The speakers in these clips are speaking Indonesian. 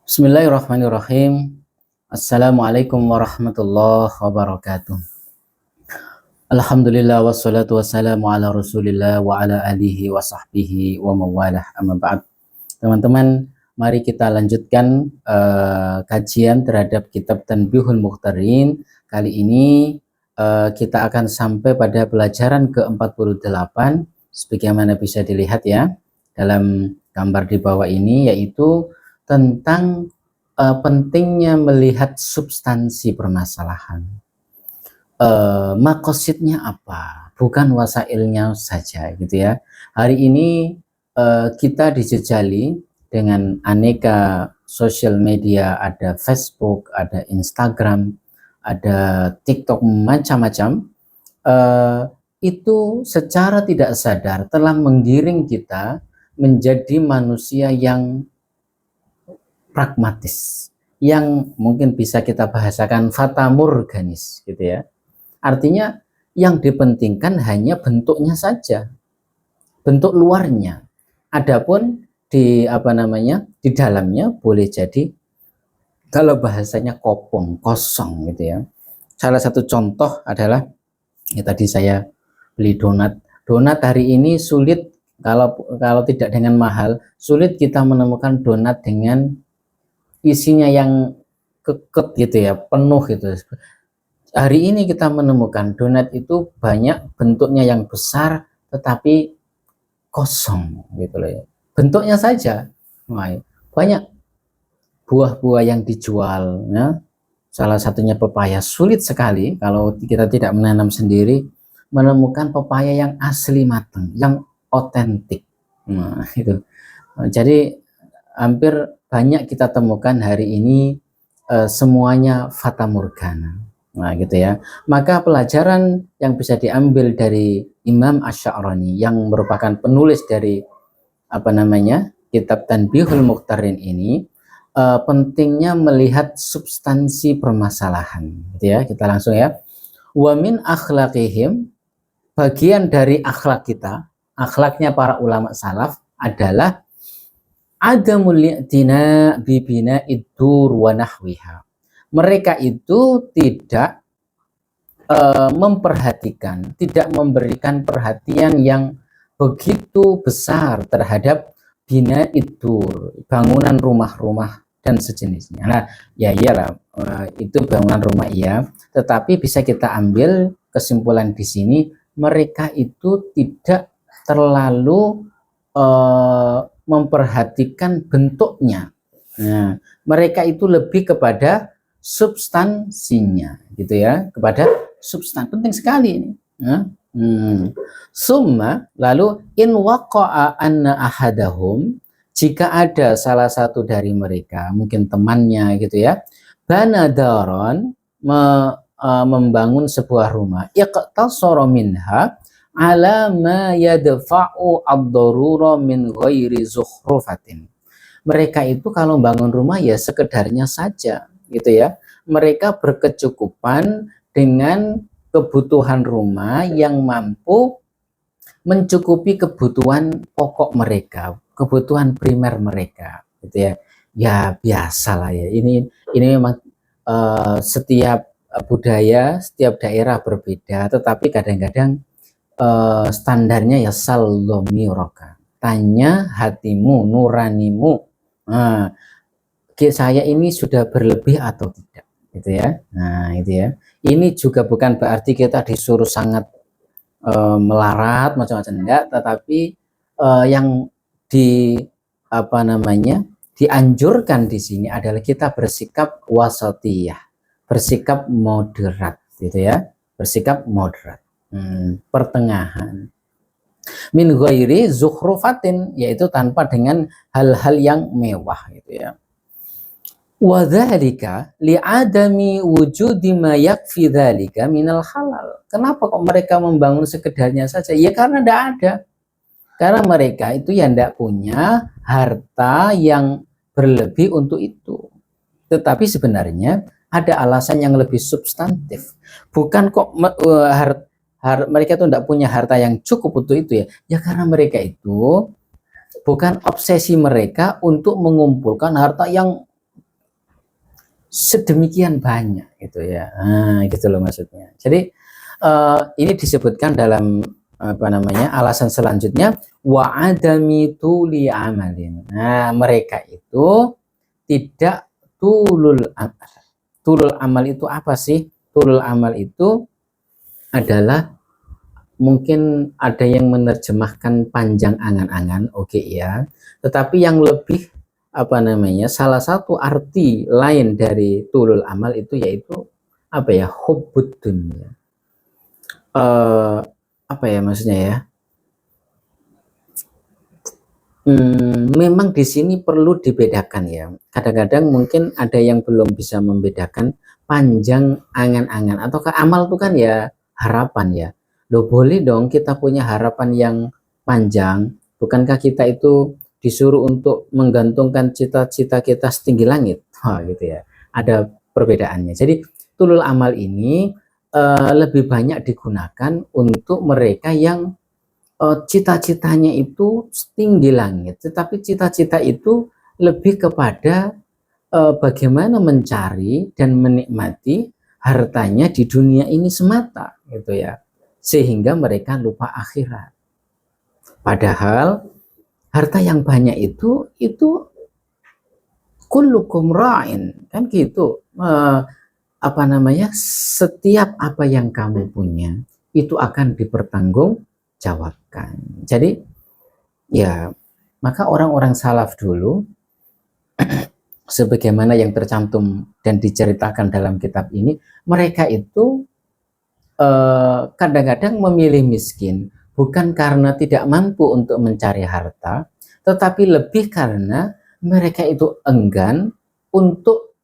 Bismillahirrahmanirrahim. Assalamualaikum warahmatullahi wabarakatuh. Alhamdulillah wassalatu wassalamu ala Rasulillah wa ala alihi wa sahbihi wa mawalah amma ba'd. Teman-teman, mari kita lanjutkan kajian terhadap kitab Tanbihul Mukhtarin. Kali ini kita akan sampai pada pelajaran ke-48 sebagaimana bisa dilihat ya dalam gambar di bawah ini, yaitu tentang pentingnya melihat substansi permasalahan. Makosidnya apa, bukan wasailnya saja gitu ya. Hari ini kita dijejali dengan aneka sosial media, ada Facebook, ada Instagram, ada TikTok, macam-macam. Itu secara tidak sadar telah menggiring kita menjadi manusia yang pragmatis, yang mungkin bisa kita bahasakan fatamorganis gitu ya. Artinya yang dipentingkan hanya bentuknya saja, bentuk luarnya. Adapun di di dalamnya boleh jadi kalau bahasanya kopong, kosong gitu ya. Salah satu contoh adalah ya, tadi saya beli donat. Donat hari ini sulit, kalau tidak dengan mahal, sulit kita menemukan donat dengan isinya yang keket gitu ya, penuh gitu. Hari ini kita menemukan donat itu banyak bentuknya yang besar tetapi kosong gitu loh ya. Bentuknya saja. Banyak buah-buah yang dijual ya. Salah satunya pepaya. Sulit sekali kalau kita tidak menanam sendiri menemukan pepaya yang asli matang, yang otentik. Nah, itu. Jadi hampir banyak kita temukan hari ini semuanya fatamorgana. Nah, gitu ya. Maka pelajaran yang bisa diambil dari Imam Asy-Sya'rani yang merupakan penulis dari kitab Tanbihul Mukhtarin ini, pentingnya melihat substansi permasalahan, gitu ya. Kita langsung ya. Wa min akhlaqihim, bagian dari akhlak kita, akhlaknya para ulama salaf adalah adamul i'tina bi bina'id dur wa nahwiha. Mereka itu tidak memperhatikan, tidak memberikan perhatian yang begitu besar terhadap bina'id dur, bangunan rumah-rumah dan sejenisnya. Nah, ya iyalah, itu bangunan rumah iya, tetapi bisa kita ambil kesimpulan di sini, mereka itu tidak terlalu memperhatikan bentuknya. Nah, mereka itu lebih kepada substansinya, gitu ya, kepada substan. Penting sekali ini. Summa, lalu in waqa'a anna ahadahum, jika ada salah satu dari mereka, mungkin temannya gitu ya, banadaron, membangun sebuah rumah, iqtasara minha ala ma yadfa'u ad-darura min ghairi zukhrufatin. Mereka itu kalau bangun rumah ya sekedarnya saja gitu ya. Mereka berkecukupan dengan kebutuhan rumah yang mampu mencukupi kebutuhan pokok mereka, kebutuhan primer mereka gitu ya. Ya biasalah ya. Ini memang setiap budaya, setiap daerah berbeda, tetapi kadang-kadang standarnya ya saldomiroka, tanya hatimu, nuranimu. Nah, saya ini sudah berlebih atau tidak, gitu ya. Nah, itu ya. Ini juga bukan berarti kita disuruh sangat melarat macam-macam, enggak, tetapi yang di dianjurkan di sini adalah kita bersikap wasatiyah, bersikap moderat, gitu ya, bersikap moderat. Pertengahan, min ghairi zukhrufatin, yaitu tanpa dengan hal-hal yang mewah gitu ya. Wa dzalika li'adami wujudi ma yakfi dzalika minal halal. Kenapa kok mereka membangun sekedarnya saja? Ya karena tidak ada. Karena mereka itu ya tidak punya harta yang berlebih untuk itu. Tetapi sebenarnya ada alasan yang lebih substantif. Bukan kok mereka itu tidak punya harta yang cukup untuk itu ya. Ya karena mereka itu bukan obsesi mereka untuk mengumpulkan harta yang sedemikian banyak gitu ya. Nah, gitu loh maksudnya. Jadi ini disebutkan dalam apa namanya alasan selanjutnya wa adami tuli amalin. Nah, mereka itu tidak tulul amal. Tulul amal itu apa sih? Tulul amal itu adalah mungkin ada yang menerjemahkan panjang angan-angan, oke ya. Tetapi yang lebih apa namanya? Salah satu arti lain dari tulul amal itu yaitu apa ya? Hubbud dunya. Apa ya maksudnya ya? Memang di sini perlu dibedakan ya. Kadang-kadang mungkin ada yang belum bisa membedakan panjang angan-angan ataukah amal itu kan ya harapan ya. Loh boleh dong kita punya harapan yang panjang. Bukankah kita itu disuruh untuk menggantungkan cita-cita kita setinggi langit? Wah gitu ya. Ada perbedaannya. Jadi tulul amal ini lebih banyak digunakan untuk mereka yang cita-citanya itu setinggi langit, tetapi cita-cita itu lebih kepada bagaimana mencari dan menikmati hartanya di dunia ini semata, gitu ya, sehingga mereka lupa akhirat. Padahal harta yang banyak itu kullukum ra'in, kan gitu. Apa namanya? Setiap apa yang kamu punya itu akan dipertanggungjawabkan. Jadi ya, maka orang-orang salaf dulu sebagaimana yang tercantum dan diceritakan dalam kitab ini, mereka itu kadang-kadang memilih miskin bukan karena tidak mampu untuk mencari harta, tetapi lebih karena mereka itu enggan untuk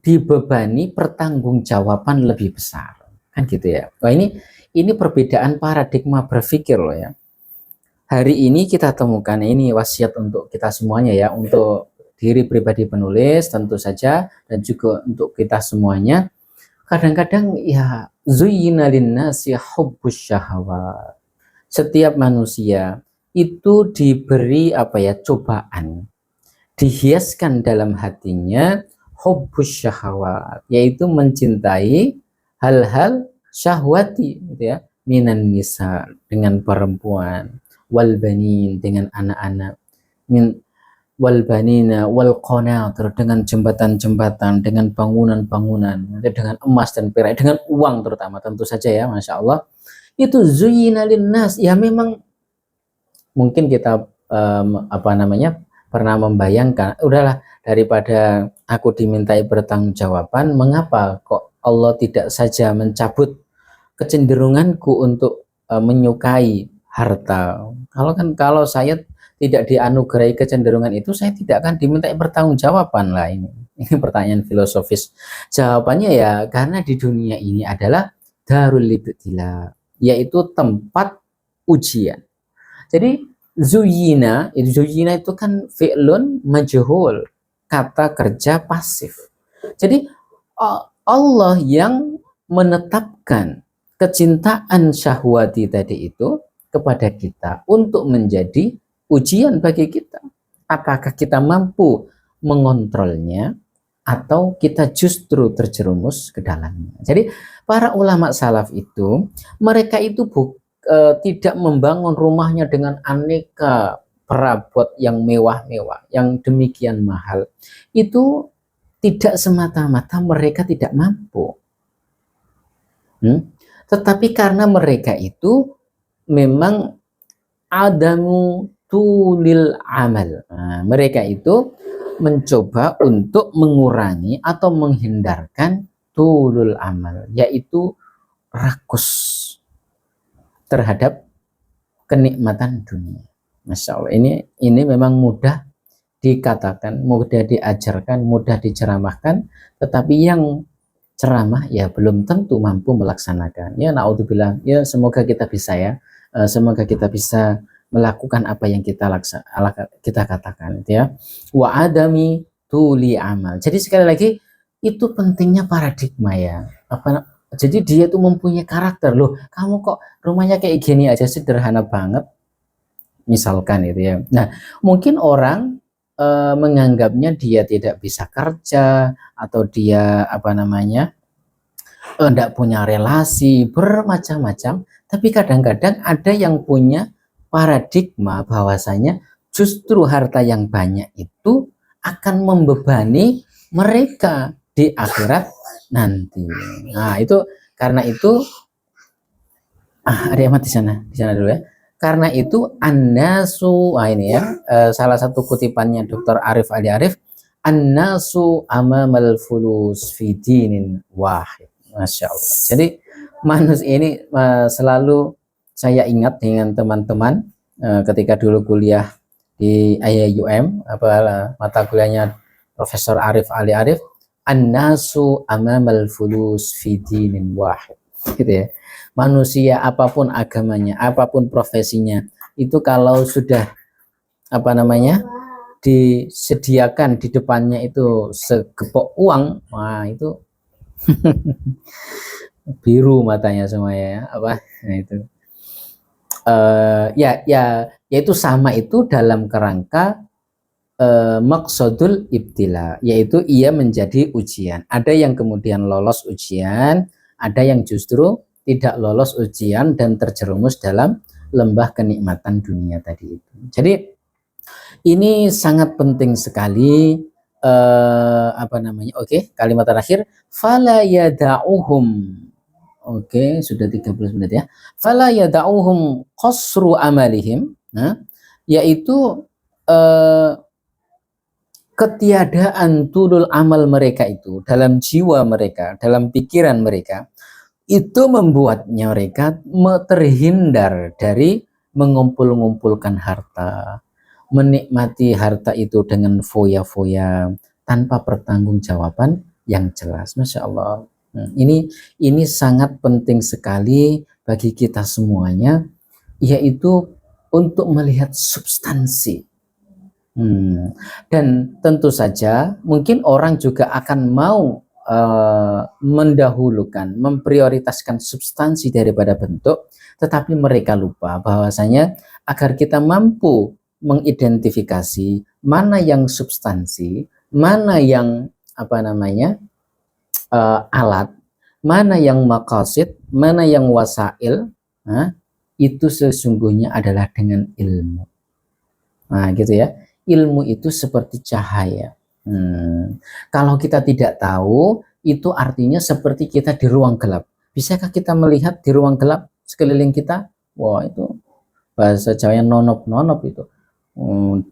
dibebani pertanggungjawaban lebih besar, kan gitu ya. Wah, ini perbedaan paradigma berpikir loh ya. Hari ini kita temukan, ini wasiat untuk kita semuanya ya, untuk diri pribadi penulis tentu saja dan juga untuk kita semuanya. Kadang-kadang ya zuyyina linnasi hubbus syahawat. Setiap manusia itu diberi apa ya, cobaan, dihiaskan dalam hatinya hubbus syahawat, yaitu mencintai hal-hal syahwati gitu ya, minan nisa, dengan perempuan, wal banin, dengan anak-anak, min wal banina wal qanatir, dengan jembatan-jembatan, dengan bangunan-bangunan, dengan emas dan perak, dengan uang terutama tentu saja ya, masya Allah. Itu zuyyina linnas, ya memang mungkin kita apa namanya pernah membayangkan, udahlah daripada aku dimintai pertanggungjawaban, mengapa kok Allah tidak saja mencabut kecenderunganku untuk menyukai harta. Kalau saya tidak dianugerahi kecenderungan itu, saya tidak akan dimintai pertanggungjawaban lah ini. Ini pertanyaan filosofis. Jawabannya ya karena di dunia ini adalah darul ibtila, yaitu tempat ujian. Jadi zuyina itu kan fi'lun majhul, kata kerja pasif. Jadi Allah yang menetapkan kecintaan syahwati tadi itu kepada kita untuk menjadi ujian bagi kita. Apakah kita mampu mengontrolnya atau kita justru terjerumus ke dalamnya. Jadi para ulama salaf itu, mereka itu tidak membangun rumahnya dengan aneka perabot yang mewah-mewah, yang demikian mahal. Itu tidak semata-mata mereka tidak mampu. Tetapi karena mereka itu memang adamu tulil amal. Nah, mereka itu mencoba untuk mengurangi atau menghindarkan tulul amal, yaitu rakus terhadap kenikmatan dunia. Masya Allah, ini memang mudah dikatakan, mudah diajarkan, mudah diceramahkan, tetapi yang ceramah ya belum tentu mampu melaksanakan. Ya naudzubillah, ya semoga kita bisa ya, semoga kita bisa melakukan apa yang kita katakan ya. Wa adami tuli amal. Jadi sekali lagi itu pentingnya paradigma ya. Jadi dia tuh mempunyai karakter loh. Kamu kok rumahnya kayak gini aja, sederhana banget, misalkan itu ya. Nah, mungkin orang menganggapnya dia tidak bisa kerja atau dia tidak punya relasi bermacam-macam, tapi kadang-kadang ada yang punya paradigma bahwasanya justru harta yang banyak itu akan membebani mereka di akhirat nanti. Nah, itu karena itu ada yang mati di sana dulu ya. Karena itu annasu, ini ya, salah satu kutipannya Dr. Arif Ali Arif, annasu amamal fulus fi dinin wahid. Masya Allah. Jadi manusia ini selalu saya ingat dengan teman-teman ketika dulu kuliah di IAIUM, mata kuliahnya Profesor Arif Ali Arif, annasu amamal fulus fi dinin wahid. Gitu ya. Manusia apapun agamanya, apapun profesinya, itu kalau sudah disediakan di depannya itu segepok uang, wah itu biru matanya semuanya nah itu yaitu sama itu dalam kerangka maksudul ibtila, yaitu ia menjadi ujian. Ada yang kemudian lolos ujian, ada yang justru tidak lolos ujian dan terjerumus dalam lembah kenikmatan dunia tadi itu. Jadi ini sangat penting sekali. Oke, kalimat terakhir, fala yada'uhum. Oke, sudah 13 menit ya. Fala yada'uhum qasru amalihim, yaitu ketiadaan tulul amal mereka itu dalam jiwa mereka, dalam pikiran mereka, itu membuatnya mereka terhindar dari mengumpul-ngumpulkan harta, menikmati harta itu dengan foya-foya tanpa pertanggungjawaban yang jelas. Masya Allah. Ini sangat penting sekali bagi kita semuanya, yaitu untuk melihat substansi. Dan tentu saja mungkin orang juga akan mau mendahulukan, memprioritaskan substansi daripada bentuk, tetapi mereka lupa bahwasanya agar kita mampu mengidentifikasi mana yang substansi, mana yang alat, mana yang maqasid, mana yang wasail, itu sesungguhnya adalah dengan ilmu. Nah, gitu ya. Ilmu itu seperti cahaya. Kalau kita tidak tahu, itu artinya seperti kita di ruang gelap. Bisakah kita melihat di ruang gelap sekeliling kita? Wah, itu bahasa Jawanya nonop-nonop itu.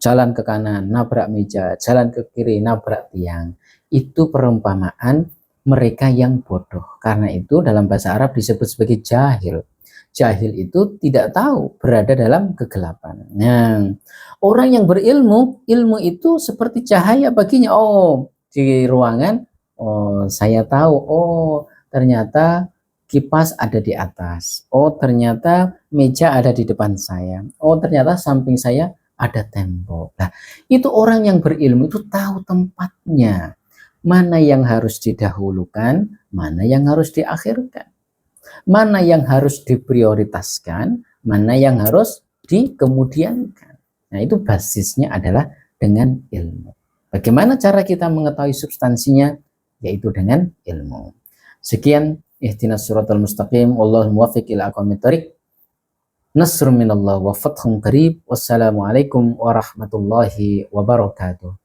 Jalan ke kanan, nabrak meja, jalan ke kiri, nabrak tiang. Itu perumpamaan mereka yang bodoh. Karena itu dalam bahasa Arab disebut sebagai jahil. Jahil itu tidak tahu, berada dalam kegelapan. Nah, orang yang berilmu, ilmu itu seperti cahaya baginya. Oh, di ruangan, oh saya tahu, oh ternyata kipas ada di atas. Oh ternyata meja ada di depan saya. Oh ternyata samping saya ada tembok. Nah, itu orang yang berilmu itu tahu tempatnya. Mana yang harus didahulukan, mana yang harus diakhirkan. Mana yang harus diprioritaskan, mana yang harus dikemudiankan. Nah, itu basisnya adalah dengan ilmu. Bagaimana cara kita mengetahui substansinya? Yaitu dengan ilmu. Sekian, ihdinas siratal mustaqim, wallahul muwaffiq ila aqwamit thoriq. Nasrun minallah wa fathun qarib. Wassalamualaikum warahmatullahi wabarakatuh.